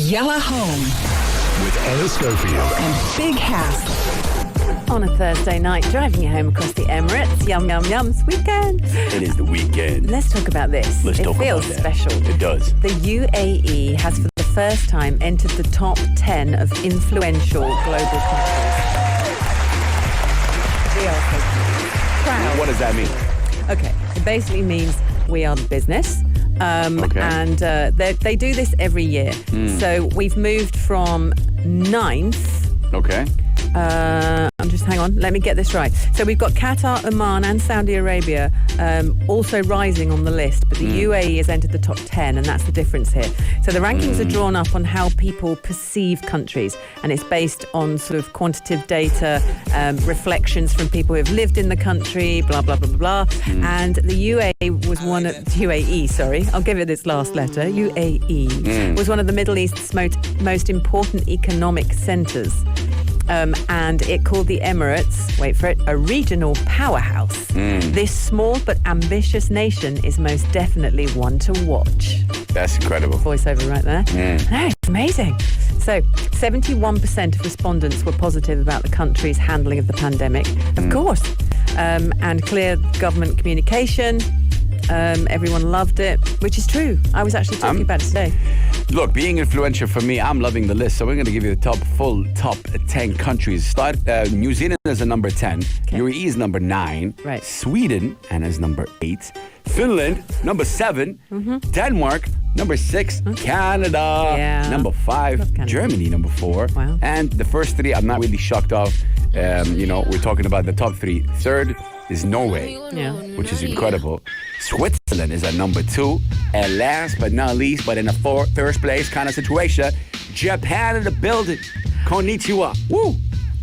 Yellow Home with Anna Schofield and Big Hass. On a Thursday night, driving you home across the Emirates. Yum, yum, yum. It's weekend. It is the weekend. Let's talk about this. Let's talk feels about that. special. It does. The UAE has for the first time entered the top 10 of influential global countries. We are so proud. What does that mean? Okay, it basically means we are the business. Okay. And they do this every year. So we've moved from 9th. Okay. Hang on, let me get this right. So we've got Qatar, Oman and Saudi Arabia also rising on the list, but the UAE has entered the top 10, and that's the difference here. So the rankings are drawn up on how people perceive countries, and it's based on sort of quantitative data, reflections from people who have lived in the country, blah, blah, blah, blah, blah. And the UAE was one of... UAE, sorry. I'll give it its last letter. UAE was one of the Middle East's most important economic centres. And it called the Emirates, wait for it, a regional powerhouse. This small but ambitious nation is most definitely one to watch. That's incredible. Voiceover right there. No, it's amazing. So, 71% of respondents were positive about the country's handling of the pandemic, of course. And clear government communication. Everyone loved it, which is true. I was actually talking about it today. Look, being influential for me, I'm loving the list. So we're going to give you the full top 10 countries. Start New Zealand is a number 10. Okay. UAE is number 9. Right. Sweden, and is number 8. Finland, number 7. Denmark, number 6. Canada, Yeah. number 5. Love Canada. Germany, number 4. Wow. And the first 3, I'm not really shocked off. We're talking about the top 3. Third is Norway, which is incredible. Switzerland is at number 2. And last but not least, but in a first place kind of situation, Japan in the building. Konnichiwa. Woo!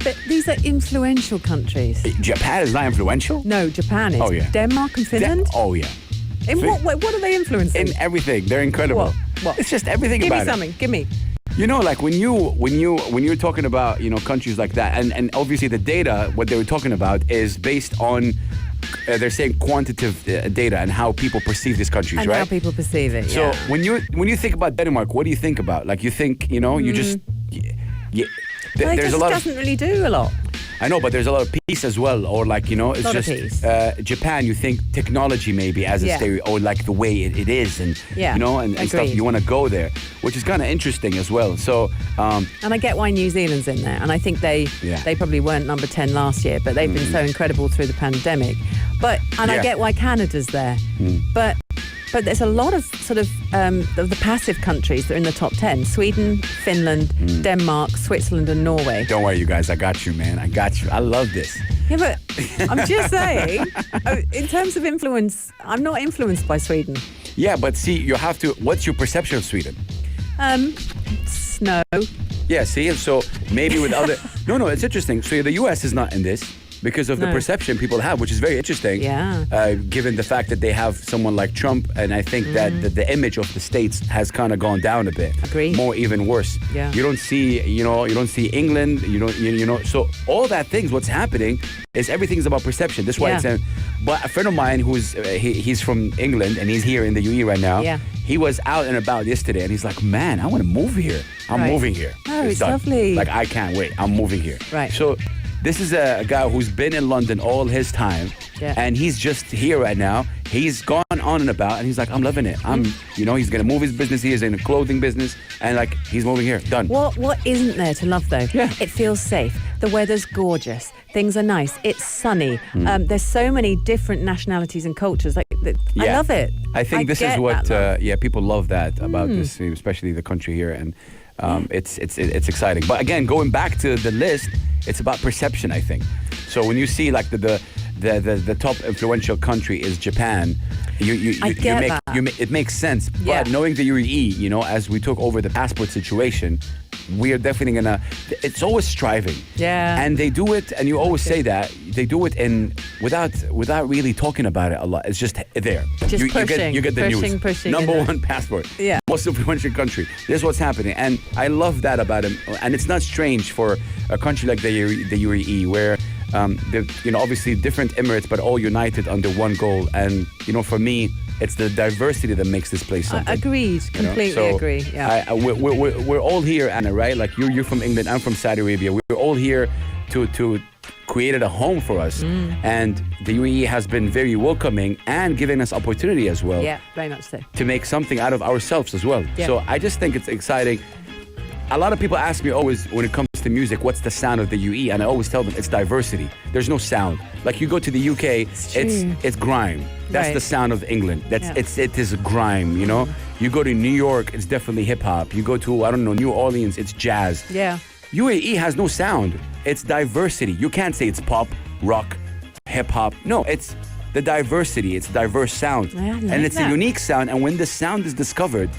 But these are influential countries. Japan is not influential? No, Japan is. Oh, yeah. Denmark and Finland? Oh, yeah. In what are they influencing? In everything. They're incredible. What? It's just everything Give about me something. Give me. You know, like when you're talking about, countries like that, and obviously the data, what they were talking about is based on, they're saying quantitative data and how people perceive these countries, And right? how people perceive it, So yeah. when you think about Denmark, what do you think about? Like you think, you just, Well, it there's just a lot doesn't really do a lot. I know, but there's a lot of peace as well, or like, it's Lot of just peace. Japan. You think technology maybe as a stereo, or like the way it is, and and stuff. Agreed. You want to go there, which is kind of interesting as well. So, And I get why New Zealand's in there, and I think they probably weren't number 10 last year, but they've been so incredible through the pandemic. I get why Canada's there, but there's a lot of sort of the passive countries that are in the top 10. Sweden, Finland, Denmark, Switzerland and Norway. don't worry, you guys. I got you, man. I got you. I love this. Yeah, but I'm just saying, in terms of influence, I'm not influenced by Sweden. Yeah, but see, you have to. What's your perception of Sweden? Snow. Yeah, see, so maybe with other. No, it's interesting. So the U.S. is not in this. Because of the perception people have, which is very interesting. Yeah. Given the fact that they have someone like Trump, and I think that the image of the states has kind of gone down a bit. Agreed. More even worse. Yeah. You don't see, you don't see England. So all that things. What's happening is everything's about perception. That's why it's. But a friend of mine who's he's from England and he's here in the UAE right now. Yeah. He was out and about yesterday, and he's like, "Man, I want to move here. I'm moving here. Oh, it's done. lovely. Like I can't wait. I'm moving here." Right. So. This is a guy who's been in London all his time, and he's just here right now. He's gone on and about, and he's like, I'm loving it. He's going to move his business. He is in a clothing business, and like, he's moving here. Done. What isn't there to love, though? Yeah. It feels safe. The weather's gorgeous. Things are nice. It's sunny. There's so many different nationalities and cultures. I love it. I think this is what, people love that about this, especially the country here, and it's exciting. But again, going back to the list, it's about perception, I think. So when you see like the top influential country is Japan, it makes sense. Yeah. But knowing the UAE, as we took over the passport situation, we are definitely gonna. It's always striving. Yeah. And they do it, and you always say that they do it without really talking about it a lot. It's just there. Just you get the news. Pushing. Number 1 passport. Yeah. Most influential country. This is what's happening, and I love that about him. And it's not strange for a country like the UAE, where obviously different Emirates, but all united under one goal. And for me, it's the diversity that makes this place something. Agreed. Completely So agree. Yeah. we're all here, Anna, right? Like you're from England, I'm from Saudi Arabia. We're all here to create a home for us. And the UAE has been very welcoming and giving us opportunity as well. Yeah, very much so. To make something out of ourselves as well. Yeah. So I just think it's exciting. A lot of people ask me always when it comes to music, what's the sound of the UAE? And I always tell them it's diversity. There's no sound. Like you go to the UK, it's grime. That's Right. the sound of England. Yeah. It is grime, you know? You go to New York, it's definitely hip hop. You go to, I don't know, New Orleans, it's jazz. Yeah. UAE has no sound. It's diversity. You can't say it's pop, rock, hip hop. No, it's the diversity. It's diverse sound. I like and it's that. a unique sound. And when the sound is discovered,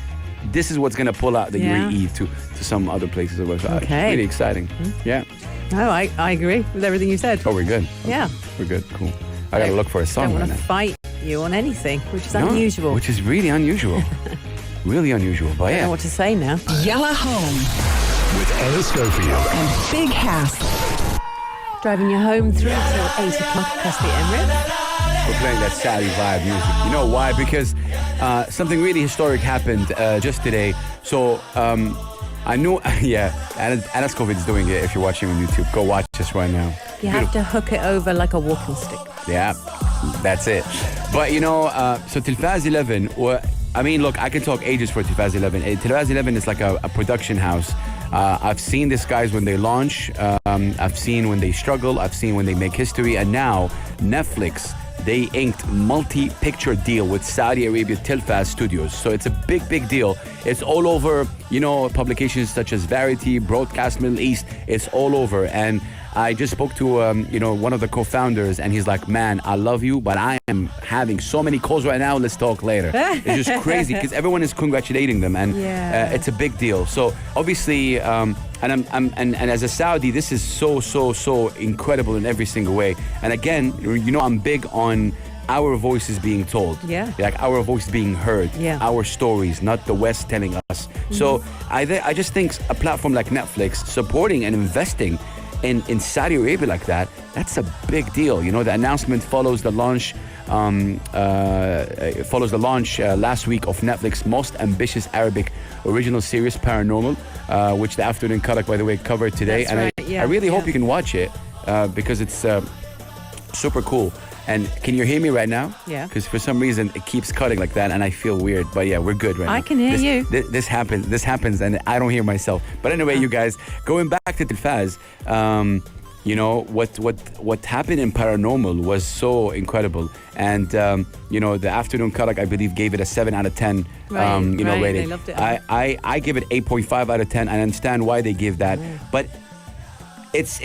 this is what's going to pull out the Yeah. UAE to some other places. So it's Okay. really exciting. Yeah. No, I agree with everything you said. Oh, we're good. Yeah. We're good. Cool. I got to look for a I song don't right want to now. fight you on anything, which is No, unusual. Which is really unusual. Really unusual. But I don't know yeah. what to say now. Yella Home With Anna Schofield. and Big House. Driving you home through till 8 o'clock across the Emirates. We're playing that Saudi vibe music. You know why? Because something really historic happened just today. So I knew, yeah, Anna Scoville is doing it. If you're watching on YouTube, go watch this right now. You have to hook it over like a walking stick. Yeah, that's it. But you know, so Telfaz11, I mean, look, I can talk ages for Telfaz11. Telfaz11 is like a production house. I've seen these guys when they launch. I've seen when they struggle. I've seen when they make history. And now Netflix, they inked multi-picture deal with Saudi Arabia Telfaz Studios. So it's a big, big deal. It's all over, you know, publications such as Variety, Broadcast Middle East. It's all over. And I just spoke to, you know, one of the co-founders, and he's like, man, I love you, but I am having so many calls right now. Let's talk later. It's just crazy because everyone is congratulating them, and it's a big deal. So obviously, and as a Saudi, this is so incredible in every single way. And again, you know, I'm big on our voices being told. Yeah. Like our voice being heard. Yeah. Our stories, not the West telling us. So I just think a platform like Netflix supporting and investing in Saudi Arabia like that, that's a big deal. You know, the announcement follows the launch last week of Netflix's most ambitious Arabic original series, Paranormal, which the Afternoon Karak, by the way, covered today. That's and right, yeah, I really hope yeah. you can watch it because it's super cool. And can you hear me right now? Yeah. Because for some reason it keeps cutting like that, and I feel weird. But yeah, we're good right now. I can hear you. This happens, and I don't hear myself. But anyway, you guys, going back to Telfaz, you know what happened in Paranormal was so incredible, and you know, the Afternoon Karak, I believe, gave it a 7 out of 10. Right, you know, right, rating. they loved it. I give it 8.5 out of 10. I understand why they give that, but. It's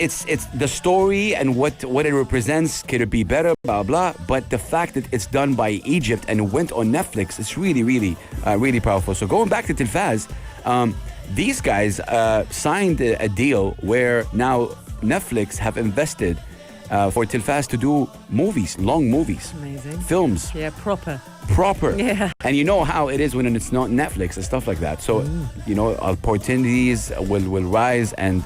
the story and what it represents. Could it be better? Blah blah. But the fact that it's done by Egypt and went on Netflix, it's really powerful. So going back to Telfaz, these guys signed a deal where now Netflix have invested for Telfaz to do movies, long movies, Amazing. films. Yeah, proper. Yeah. And you know how it is when it's not Netflix and stuff like that. So, you know, opportunities will rise. And,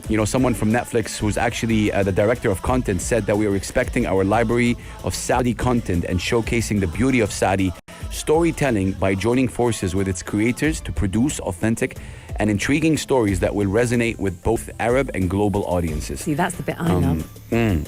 you know, someone from Netflix who's actually the director of content said that we are expecting our library of Saudi content and showcasing the beauty of Saudi storytelling by joining forces with its creators to produce authentic and intriguing stories that will resonate with both Arab and global audiences. See, that's the bit I love.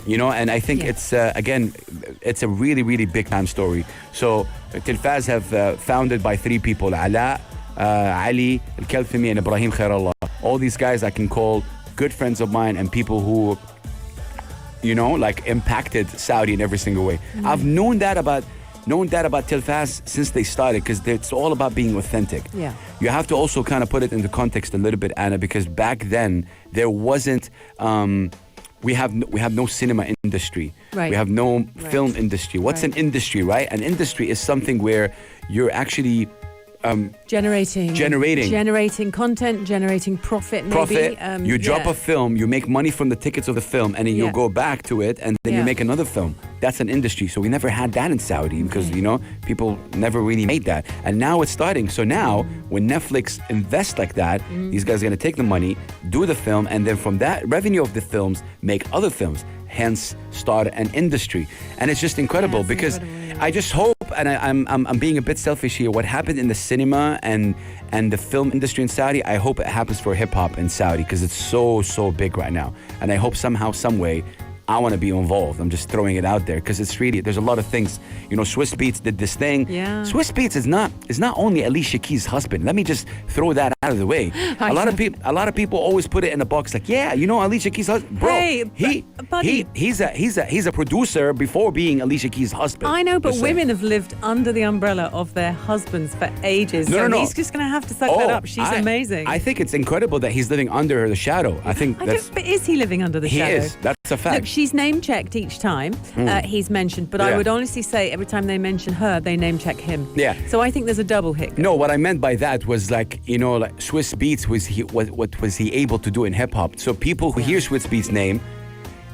You know, and I think Yeah. it's, again, it's a really big time story. So Telfaz have founded by 3 people, Ala, Ali, Al-Kalfimi, and Ibrahim Khairallah. All these guys I can call good friends of mine and people who, you know, like impacted Saudi in every single way. I've known that about Telfaz since they started, because it's all about being authentic. Yeah. You have to also kind of put it into context a little bit, Anna, because back then there wasn't we have no cinema industry. Right. We have no Right. film industry. What's Right. an industry, right? An industry is something where you're actually Generating content, generating profit, maybe. You drop yeah. a film, you make money from the tickets of the film, and then you Yeah. go back to it, and then you Yeah. make another film. That's an industry. So we never had that in Saudi because, you know, people never really made that. And now it's starting. So now when Netflix invests like that, these guys are going to take the money, do the film, and then from that revenue of the films, make other films. hence start an industry. And it's just incredible because incredible, I just hope, and I'm being a bit selfish here, what happened in the cinema and the film industry in Saudi, I hope it happens for hip hop in Saudi because it's so big right now. And I hope somehow, some way, I want to be involved. I'm just throwing it out there because it's really, there's a lot of things. You know, Swiss Beats did this thing. Yeah. Swiss Beats is not only Alicia Keys' husband. Let me just throw that out of the way. A lot of people always put it in a box like, yeah, you know, Alicia Keys' husband. Bro, Hey, buddy. he's a producer before being Alicia Keys' husband. I know, but Just saying. women have lived under the umbrella of their husbands for ages. No. He's just going to have to suck that up. She's amazing. I think it's incredible that he's living under the shadow. I think But is he living under the he shadow? is. That's a fact. Look, she's name-checked each time he's mentioned, but I Yeah. would honestly say every time they mention her, they name-check him. Yeah. So I think there's a double hit. No, what I meant by that was like, you know, like Swiss Beats what was he able to do in hip hop? So people who hear Swiss Beats' name,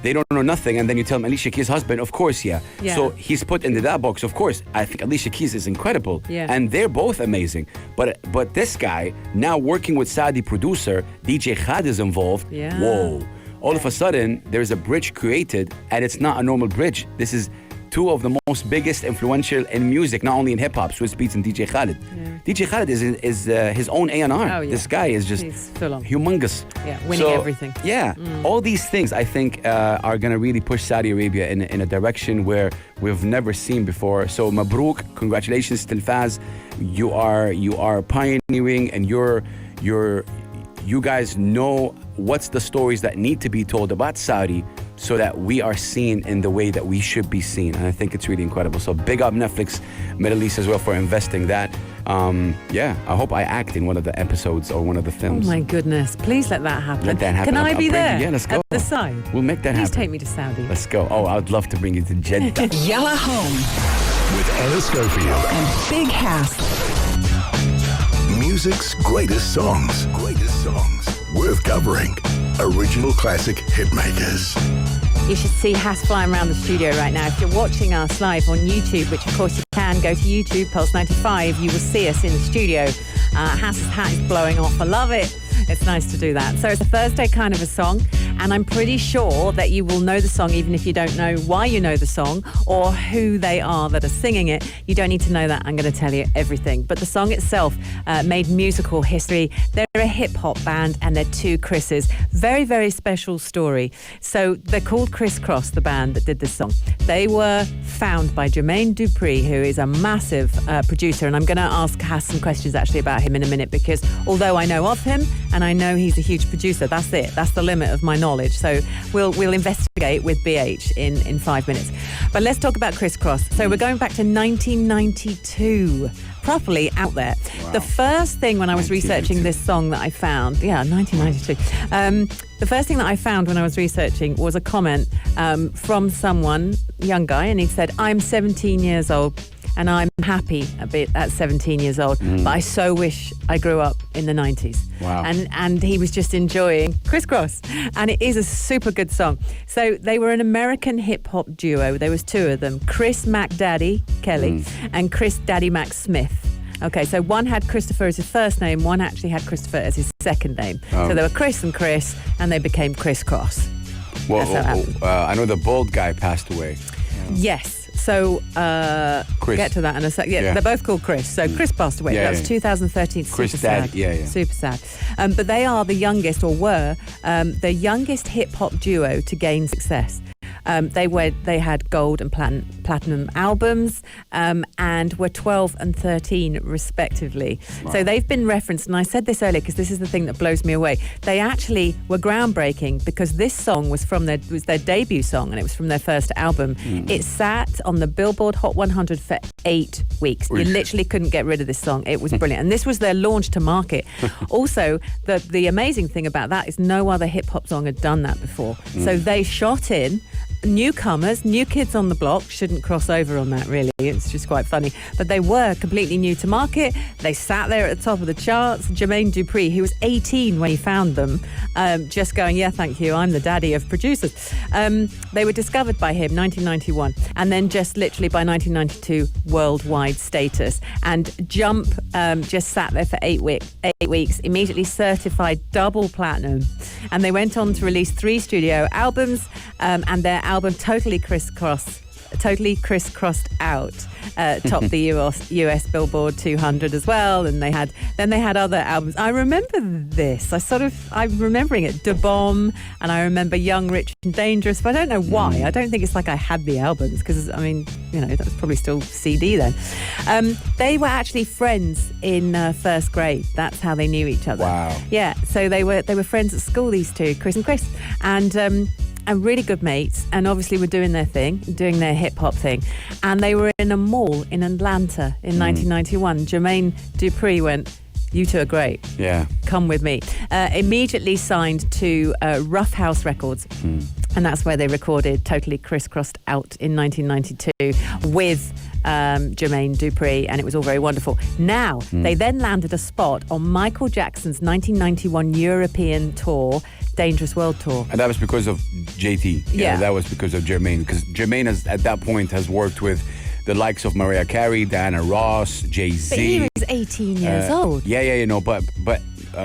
they don't know nothing, and then you tell them Alicia Keys' husband, of course, yeah. So he's put into that box, of course. I think Alicia Keys is incredible, and they're both amazing. But this guy now working with Saudi producer DJ Khaled is involved. Yeah. Whoa! All of a sudden, there's a bridge created, and it's not a normal bridge. This is two of the most biggest influential in music, not only in hip hop, Swiss Beats and DJ Khaled. DJ Khaled is his own A&R. Oh, yeah. This guy is just He's full on. humongous. Yeah, winning everything. Yeah, all these things I think are going to really push Saudi Arabia in a direction where we've never seen before. So Mabruk, congratulations, Telfaz. You are pioneering, and you guys know what's the stories that need to be told about Saudi so that we are seen in the way that we should be seen. And I think it's really incredible. So big up Netflix Middle East as well for investing that. I hope I act in one of the episodes or one of the films. Oh my goodness. Please let that happen. Let that happen. Can I I'll be bring there? you. Yeah, let's go. At the side. We'll make that Please happen. take me to Saudi. Let's go. Oh, I'd love to bring you to Jeddah. Yella Home With Anna Schofield. and Big Hass. Music's greatest songs. Worth covering. Original classic hitmakers. You should see Hass flying around the studio right now. If you're watching us live on YouTube, which of course you can, go to YouTube, Pulse 95, you will see us in the studio. Hass's hat is blowing off. I love it. It's nice to do that. So it's a Thursday kind of a song, and I'm pretty sure that you will know the song even if you don't know why you know the song or who they are that are singing it. You don't need to know that. I'm going to tell you everything. But the song itself made musical history. They're a hip-hop band, and they're two Chris's. Very, very special story. So they're called Criss Cross, the band that did this song. They were found by Jermaine Dupri, who is a massive producer, and I'm going to ask Hass some questions actually about him in a minute, because although I know of him and I know he's a huge producer, that's it. That's the limit of my knowledge. So we'll investigate with BH in 5 minutes. But let's talk about Criss Cross. So we're going back to 1992. Properly out there. Wow. The first thing when I was researching this song that I found, 1992. The first thing that I found when I was researching was a comment from someone, young guy, and he said, "I'm 17 years old and I'm happy a bit at 17 years old, but I so wish I grew up in the 90s. Wow. And he was just enjoying Criss Cross. And it is a super good song. So they were an American hip-hop duo. There was two of them, Chris Mac Daddy Kelly and Chris Daddy Mac Smith. Okay, so one had Christopher as his first name, one actually had Christopher as his second name. Oh. So they were Chris and Chris, and they became Criss Cross. Well, That's how it happened. I know the bald guy passed away. Yes. So, Chris. get to that in a sec. Yeah, Yeah. they're both called Chris. So Chris passed away. Yeah, That was yeah. 2013. Chris Super Dad, sad. yeah. Super sad. But they are the youngest, or were, the youngest hip-hop duo to gain success. They had gold and platinum albums and were 12 and 13 respectively. Wow. So they've been referenced, and I said this earlier because this is the thing that blows me away. They actually were groundbreaking because this song was their debut song, and it was from their first album. It sat on the Billboard Hot 100 for 8 weeks. You literally couldn't get rid of this song. It was brilliant, and this was their launch to market. Also, the amazing thing about that is no other hip hop song had done that before. So they shot in. Newcomers, new kids on the block, shouldn't cross over on that really, it's just quite funny, but they were completely new to market. They sat there at the top of the charts. Jermaine Dupri, who was 18 when he found them, just going, yeah, thank you, I'm the daddy of producers. They were discovered by him 1991, and then just literally by 1992 worldwide status. And Jump just sat there for 8 weeks, immediately certified double platinum, And they went on to release 3 studio albums, and their album Totally Crisscrossed Out topped the US Billboard 200 as well. And they had other albums. I remember this. I'm remembering it. Da Bomb, and I remember Young, Rich and Dangerous, but I don't know why. I don't think it's like I had the albums, because I mean, that was probably still CD then. They were actually friends in first grade. That's how they knew each other. Wow. Yeah. So they were friends at school, these two, Chris and Chris, and really good mates, and obviously were doing their thing, doing their hip-hop thing. And they were in a mall in Atlanta in 1991. Jermaine Dupri went, "You two are great. Yeah. Come with me." Immediately signed to Rough House Records. And that's where they recorded Totally Crisscrossed Out in 1992 with Jermaine Dupri, and it was all very wonderful. Now, they then landed a spot on Michael Jackson's 1991 European tour, Dangerous World Tour. And that was because of JT. Yeah. That was because of Jermaine. Because Jermaine at that point has worked with the likes of Mariah Carey, Diana Ross, Jay-Z. But he was 18 years old. Yeah, but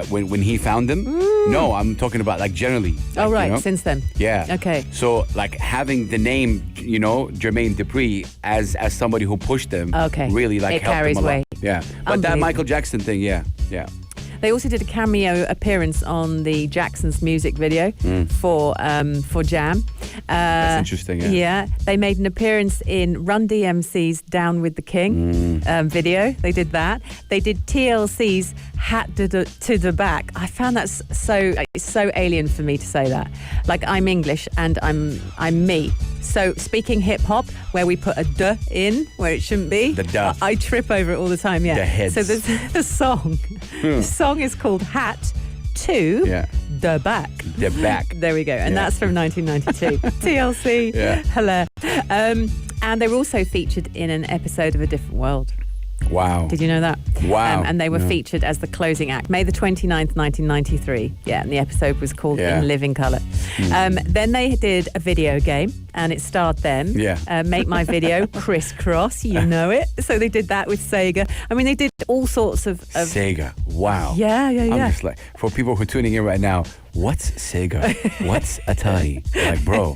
when he found them, no, I'm talking about like generally. Oh, like, right, since then. Yeah. Okay. So like having the name, Jermaine Dupri as somebody who pushed them, really like it helped carries them a lot. weight. Yeah. But that Michael Jackson thing, yeah. They also did a cameo appearance on the Jackson's music video for Jam. That's interesting, yeah. Yeah. They made an appearance in Run DMC's Down with the King video. They did that. They did TLC's Hat to the Back. I found that it's so alien for me to say that. Like, I'm English and I'm me. So speaking hip hop, where we put a "duh" in where it shouldn't be, the duh. I trip over it all the time. Yeah. The heads. So there's the song. The song is called Hat to the Back. The Back. There we go. And that's from 1992. TLC. Yeah. Hello. And they were also featured in an episode of A Different World. Wow. Did you know that? Wow. And they were featured as the closing act, May the 29th, 1993. Yeah, and the episode was called In Living Colour. Then they did a video game, and it starred them. Yeah. Make My Video, Crisscross, you know it. So they did that with Sega. I mean, they did all sorts of Sega. Wow. Yeah. I'm just like, for people who are tuning in right now, what's Sega? What's Atari? Like, bro,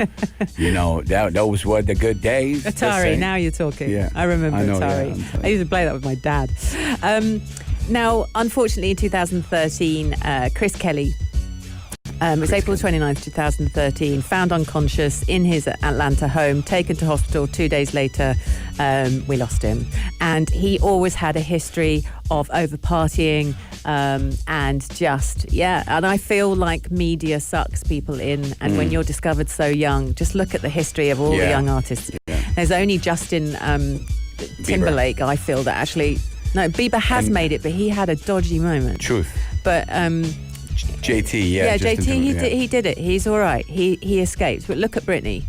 those were the good days. Atari, now you're talking. Yeah. I remember Atari. Yeah, I used to play that with my dad. Now, unfortunately, in 2013, Chris Kelly, it was April 29th, 2013, found unconscious in his Atlanta home, taken to hospital 2 days later. We lost him. And he always had a history of over-partying and just, and I feel like media sucks people in. And when you're discovered so young, just look at the history of all the young artists. Yeah. There's only Justin Timberlake, I feel, that actually... No, Bieber has made it, but he had a dodgy moment. Truth. But... JT, yeah, JT, he did it. He's all right. He escaped. But look at Britney.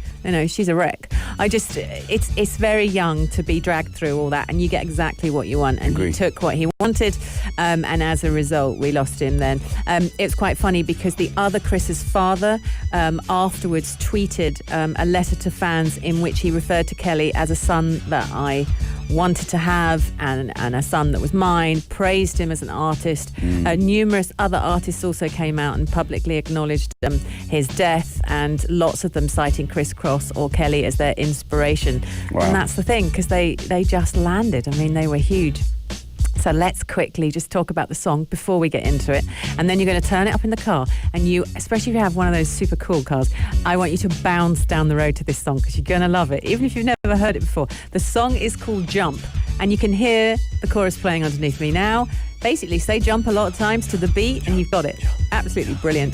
She's a wreck. It's very young to be dragged through all that, and you get exactly what you want. And he took what he wanted, and as a result, we lost him then. It's quite funny because the other Chris's father afterwards tweeted a letter to fans in which he referred to Kelly as a son that I wanted to have and a son that was mine, praised him as an artist. Numerous other artists also came out and publicly acknowledged his death, and lots of them citing Chris Cross or Kelly as their inspiration. Wow. And that's the thing, because they just landed. I mean, they were huge. So let's quickly just talk about the song before we get into it. And then you're going to turn it up in the car. And you, especially if you have one of those super cool cars, I want you to bounce down the road to this song because you're going to love it, even if you've never heard it before. The song is called Jump. And you can hear the chorus playing underneath me now. Basically, say jump a lot of times to the beat and you've got it. Absolutely brilliant.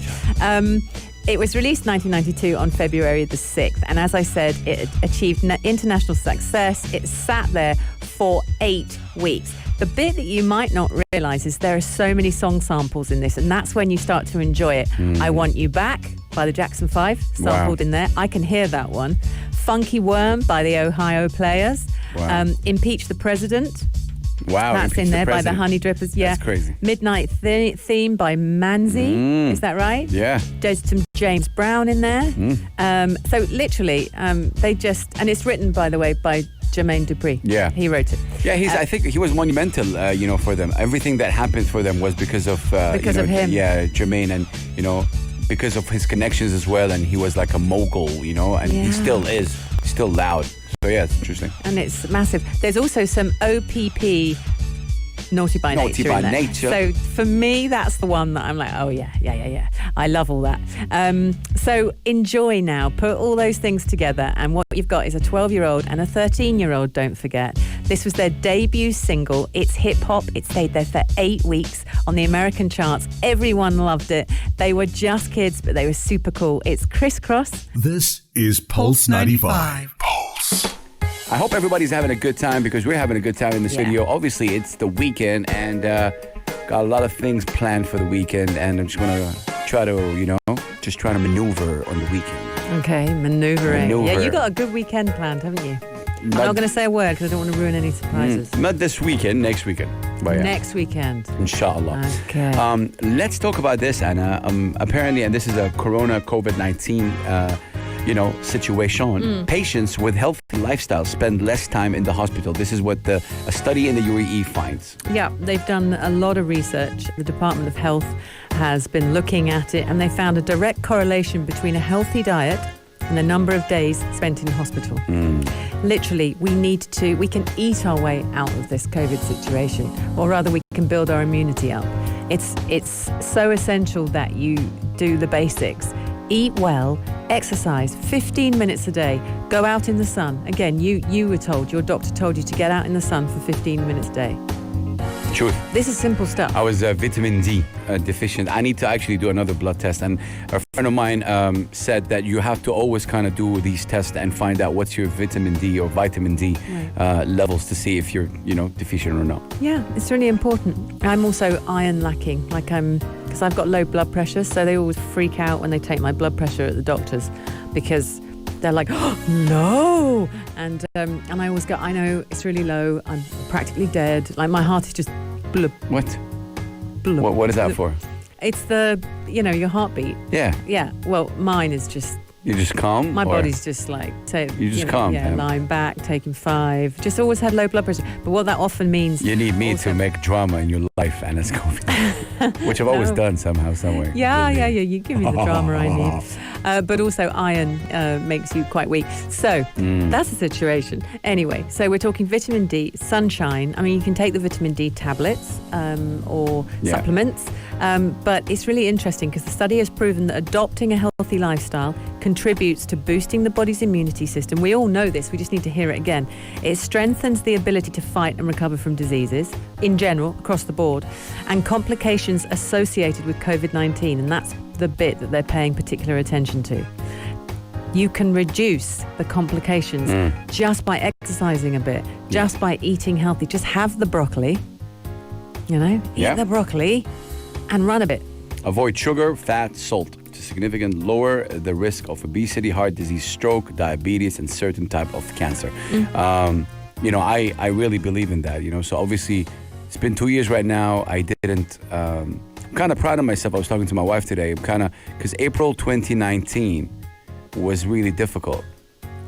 It was released 1992 on February the 6th. And as I said, it achieved international success. It sat there for 8 weeks. The bit that you might not realise is there are so many song samples in this, and that's when you start to enjoy it. I Want You Back by the Jackson 5, sampled in there. I Can Hear That One. Funky Worm by the Ohio Players. Wow. Impeach the President. Wow. That's in there by the Honey Drippers. Yeah. That's crazy. Midnight Theme by Manzi. Is that right? Yeah. There's some James Brown in there. So literally, they just... And it's written, by the way, by Jermaine Dupri. Yeah. He wrote it. Yeah, I think he was monumental, for them. Everything that happened for them was because of... because of him. Yeah, Jermaine, and, because of his connections as well, and he was like a mogul, you know, and he still is, still loud. So yeah, it's interesting. And it's massive. There's also some OPP, Naughty by Naughty Nature. by in there. Nature. So for me, that's the one that I'm like, oh yeah. I love all that. So enjoy now. Put all those things together, and what you've got is a 12-year-old and a 13-year-old, don't forget. This was their debut single. It's hip-hop. It stayed there for 8 weeks on the American charts. Everyone loved it. They were just kids, but they were super cool. It's Crisscross. This is Pulse 95. Pulse. I hope everybody's having a good time, because we're having a good time in the studio. Obviously, it's the weekend, and got a lot of things planned for the weekend, and I'm just going to try to maneuver on the weekend. Okay, maneuvering. Maneuver. Yeah, you got a good weekend planned, haven't you? I'm not going to say a word because I don't want to ruin any surprises. Not this weekend, next weekend. But yeah. Next weekend. Inshallah. Okay. Let's talk about this, Anna. Apparently, and this is a corona COVID-19 situation. Patients with healthy lifestyles spend less time in the hospital. This is what a study in the UAE finds. Yeah, they've done a lot of research. The Department of Health has been looking at it, and they found a direct correlation between a healthy diet and the number of days spent in hospital. Literally, we can eat our way out of this COVID situation, or rather we can build our immunity up. It's so essential that you do the basics. Eat well, exercise 15 minutes a day, go out in the sun. Again, you were told, your doctor told you to get out in the sun for 15 minutes a day. Truth. This is simple stuff. I was vitamin D deficient. I need to actually do another blood test. And a friend of mine said that you have to always kind of do these tests and find out what's your vitamin D or vitamin D levels to see if you're, deficient or not. Yeah, it's really important. I'm also iron lacking, because I've got low blood pressure, so they always freak out when they take my blood pressure at the doctor's, because they're like, oh, no. And I always go, I know it's really low. I'm practically dead. Like, my heart is just blub. What? Blub. What is that for? It's your heartbeat. Yeah. Yeah. Well, mine is just... You're just calm? My body's just like... You're just calm? Yeah, lying back, taking 5. Just always had low blood pressure. But what that often means... You need me to make drama in your life, and it's COVID. Which I've always done somehow, somewhere. Yeah. You give me the drama I need. But also iron makes you quite weak. So that's the situation. Anyway, so we're talking vitamin D, sunshine. I mean, you can take the vitamin D tablets or supplements. But it's really interesting because the study has proven that adopting a healthy lifestyle contributes to boosting the body's immunity system. We all know this, we just need to hear it again. It strengthens the ability to fight and recover from diseases, in general, across the board, and complications associated with COVID-19, and that's the bit that they're paying particular attention to. You can reduce the complications just by exercising a bit, just by eating healthy. Just have the broccoli, eat the broccoli and run a bit. Avoid sugar, fat, salt to significantly lower the risk of obesity, heart disease, stroke, diabetes, and certain type of cancer. I really believe in that, So obviously, it's been 2 years right now. I didn't... I'm kind of proud of myself. I was talking to my wife today. Because April 2019 was really difficult.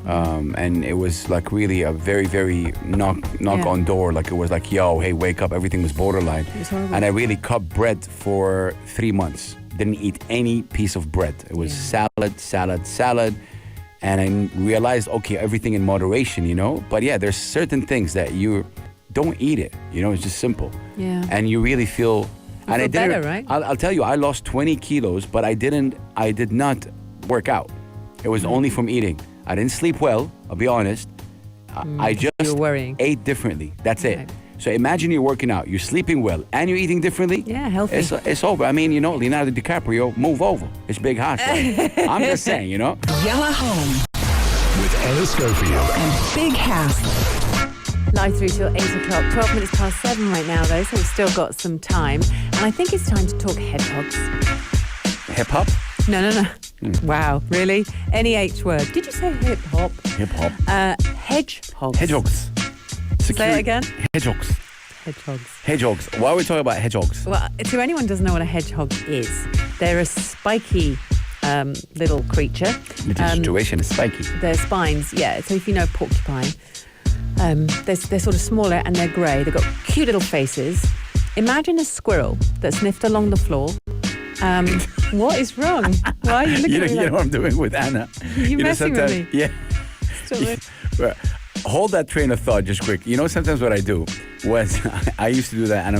And it was like really a very, very knock on door. Like it was like, yo, hey, wake up. Everything was borderline. It was horrible. And I really cut bread for 3 months. Didn't eat any piece of bread. It was salad. And I realized, okay, everything in moderation, But yeah, there's certain things that you don't eat it. It's just simple. Yeah. And you really feel... You feel better, right? I'll tell you, I lost 20 kilos, but I did not work out. It was only from eating. I didn't sleep well, I'll be honest. I just ate differently. That's it. So imagine you're working out, you're sleeping well, and you're eating differently. Yeah, healthy. It's over. I mean, Leonardo DiCaprio, move over. It's big hot. I'm just saying, Yella Home With Anna Schofield. and Big House. Live through till 8 o'clock. 12 minutes past 7 right now, though, so we've still got some time. And I think it's time to talk hedgehogs. Hip hop? No. Wow, really? Any H word. Did you say hip hop? Hip hop. Hedgehogs. Hedgehogs. Say it again. Hedgehogs. Hedgehogs. Hedgehogs. Why are we talking about hedgehogs? Well, to anyone who doesn't know what a hedgehog is, they're a spiky little creature. The situation is spiky. Their spines, yeah. So if you know porcupine, they're sort of smaller and they're grey. They've got cute little faces. Imagine a squirrel that sniffed along the floor What is wrong? Why are you looking at me You like know what I'm doing with Anna? You messing with sometimes- me? Yeah. Stop it. Well, hold that train of thought just quick. You know, sometimes what I do was I used to do that, and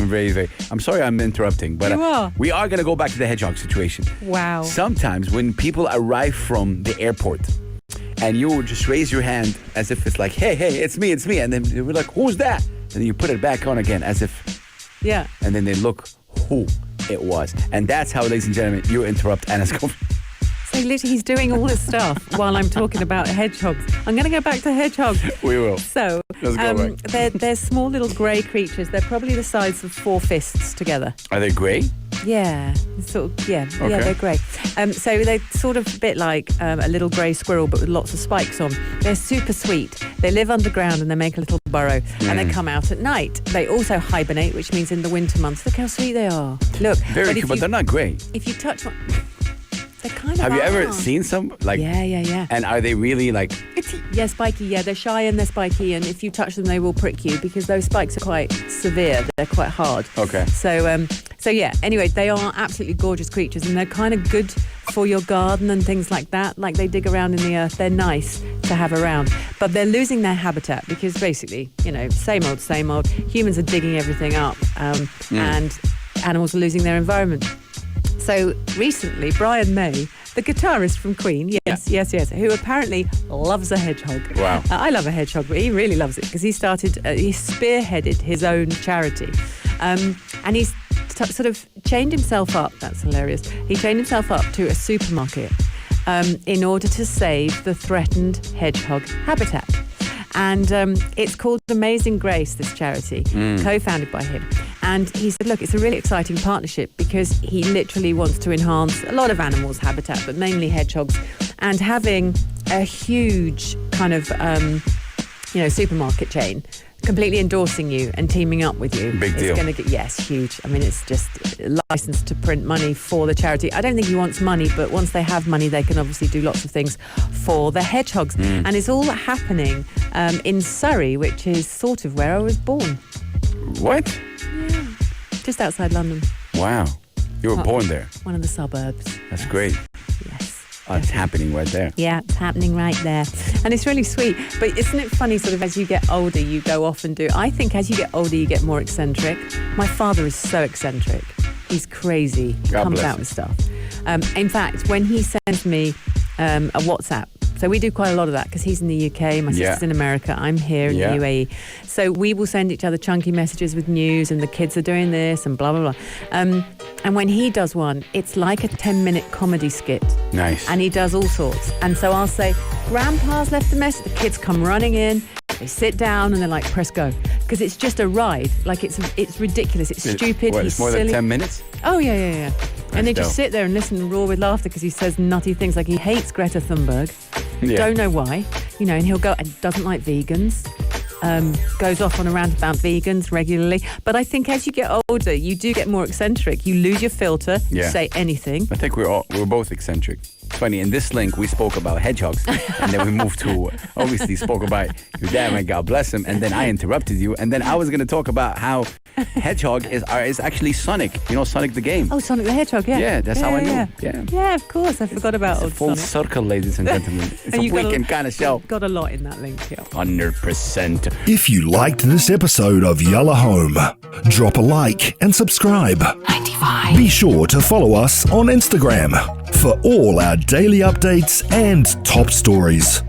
I'm sorry I'm interrupting, but You are. we are going to go back to the hedgehog situation. Wow. Sometimes when people arrive from the airport and you just raise your hand as if it's like, hey, it's me. And then we're like, who's that? And then you put it back on again as if, Yeah. and then they look who it was. And that's how, ladies and gentlemen, you interrupt Anna's conversation. So literally he's doing all this stuff while I'm talking about hedgehogs. I'm going to go back to hedgehogs. We will. So Let's go back. they're small little grey creatures. They're probably the size of 4 fists together. Are they grey? Yeah, sort of. Yeah, Okay. they're grey. So they're sort of a bit like a little grey squirrel, but with lots of spikes on. They're super sweet. They live underground and they make a little burrow, and they come out at night. They also hibernate, which means in the winter months. Look how sweet they are. Look, Very cute, but they're not grey. If you touch one, they kind of Have you ever are. seen some? Like, Yeah. And are they really like? Yeah, spiky. Yeah, they're shy and they're spiky, and if you touch them, they will prick you because those spikes are quite severe. They're quite hard. Okay. So yeah. Anyway, they are absolutely gorgeous creatures, and they're kind of good for your garden and things like that. Like they dig around in the earth. They're nice to have around, but they're losing their habitat because basically, same old. Humans are digging everything up, and animals are losing their environment. So recently, Brian May, the guitarist from Queen, yes, who apparently loves a hedgehog. Wow. I love a hedgehog, but he really loves it because he spearheaded his own charity. And he's sort of chained himself up. That's hilarious. He chained himself up to a supermarket in order to save the threatened hedgehog habitat. And it's called Amazing Grace, this charity, co-founded by him. And he said, look, it's a really exciting partnership because he literally wants to enhance a lot of animals' habitat, but mainly hedgehogs. And having a huge kind of, supermarket chain completely endorsing you and teaming up with you. Big deal. It's going to get, yes, huge. I mean, it's just licensed to print money for the charity. I don't think he wants money, but once they have money, they can obviously do lots of things for the hedgehogs. And it's all happening in Surrey, which is sort of where I was born. What? Yeah. Just outside London. Wow. You were born there. One of the suburbs. That's great. Yes. Oh, it's happening right there. Yeah, it's happening right there. And it's really sweet. But isn't it funny, sort of, as you get older, you go off and do... I think as you get older, you get more eccentric. My father is so eccentric. He's crazy. God Comes bless out him. with stuff. In fact, when he sends me a WhatsApp, so we do quite a lot of that because he's in the UK, my sister's in America, I'm here in the UAE. So we will send each other chunky messages with news and the kids are doing this and blah, blah, blah. And when he does one, it's like a 10-minute comedy skit. Nice. And he does all sorts. And so I'll say, Grandpa's left a message. The kids come running in. They sit down and they're like, press go. Because it's just a ride. Like, it's ridiculous. It's stupid. What, He's it's more silly. than 10 minutes? Oh, yeah. And they just dope. sit there and listen and roar with laughter because he says nutty things like he hates Greta Thunberg. Yeah. Don't know why. And he'll go and doesn't like vegans. Goes off on a rant about vegans regularly. But I think as you get older, you do get more eccentric. You lose your filter. Yeah. Say anything. I think we're both eccentric. It's funny, in this link, we spoke about hedgehogs, and then we moved to, obviously, spoke about your dad, and God bless him, and then I interrupted you, and then I was going to talk about how hedgehog is actually Sonic. You know Sonic the game? Oh, Sonic the Hedgehog, yeah. Yeah, that's how I knew. Yeah. Yeah, of course. I forgot about It's a old full Sonic. circle, ladies and gentlemen. It's a you got weekend kind of show. Got a lot in that link, yeah. 100%. If you liked this episode of Yalla Home, drop a like and subscribe. 95. Be sure to follow us on Instagram for all our daily updates and top stories.